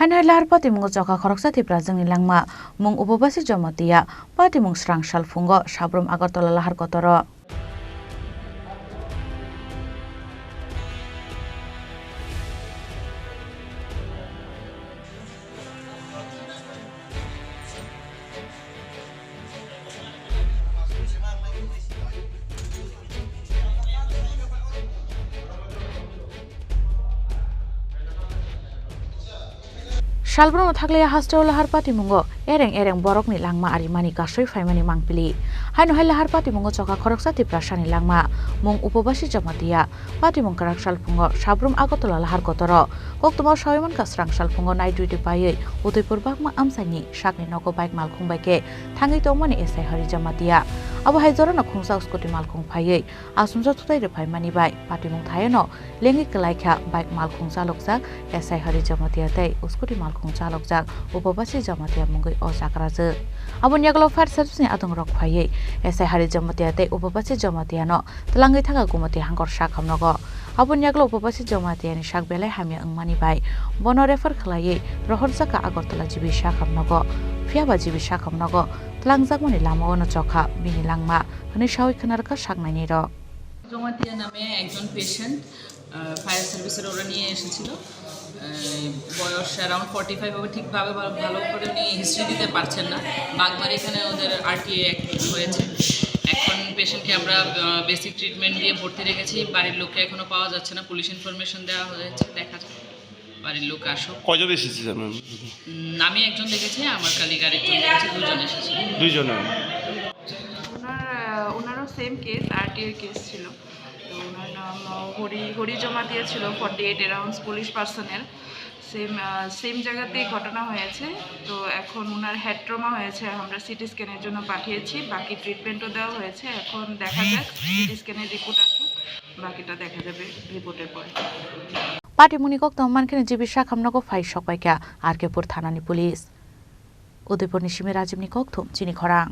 Hanai lahar pati mung joka khoroksa tipra jengni langma mung upabasi jomatia pati mung srang salfungo sabrum Agartala lahar kotoro. Salbrono thakle hasteo lahar pati mungo ereng borok ni langma ari mani kasoi faimani mangpili haino hai lahar pati mungo choka khoroksa tipra shani langma mung upabasi jamatia pati mung karak salfungo sabrum Agartala lahar kotoro koktoma soyman kasrang salfungo nai duty paiye Udaipur bakma amsani sakni nogo bike malkhung baike thangi tongmani esai hari jamatia abo hai jorano khungsa scooty malkhung paiye asumsa tutai re faimani bai pati mung thayeno lengi kalaikha bike malkhung chalokjak esai hari jamatia tei scooty malkhung chalokjak upabasi jamatia mungoi o jakraje aboni yaglo fire service ni adong rok phaiye esai hari jamatia tei upabasi jamatia no tlangai thaka gumati hangkor sakhamnogo aboni yaglo upabasi jamatia ni sak belai hamya angmani bai bono refer khlaiye rohorjaka Agartala jibi sakhamnogo phiaba jibi sakhamnogo tlangjak mani lama ono chokha bini langma hani sawi khnarka saknaini ro Jamatia নামে একজন patient fire সার্ভিসের ওরা নিয়ে এসেছিল বয়স around 45 হবে ঠিকভাবে ভালো করে উনি হিস্ট্রি দিতে পারছেন না বাগমারি এখানে ওদের আরটিএ অ্যাক্ট হয়েছে এখন পেশেন্টকে আমরা বেসিক ট্রিটমেন্ট দিয়ে ভর্তি রেখেছি বাড়ির লোককে এখনো পাওয়া যাচ্ছে না পুলিশ ইনফরমেশন দেওয়া হয়েছে দেখা যাক বাড়ির লোক আসো কয়জন এসেছে জানেন আমি একজন দেখেছি আমার কালিগ আরেকজন দেখেছি দুজন এসেছে দুইজনে ওনারও সেম কেস আরটিআর কেস ছিল তো ওনার নাম হরি জমা দিয়েছিল 48 অ্যারাউন্ডস পুলিশ পার্সনের সেম জায়গাতেই ঘটনা হয়েছে তো এখন ওনার হেড ট্রমা হয়েছে আমরা সিটি স্ক্যানের জন্য পাঠিয়েছি বাকি ট্রিটমেন্টও দেওয়া হয়েছে এখন দেখা যাক সিটি স্ক্যানের রিপোর্ট আসুক বাকিটা দেখা যাবে রিপোর্টের পরে pati muni kokto mankene jibi sakhamnogo phai sokpaika Arkepur thanani pulis Udaipur ni Simi Rajib ni kokthum chini khorang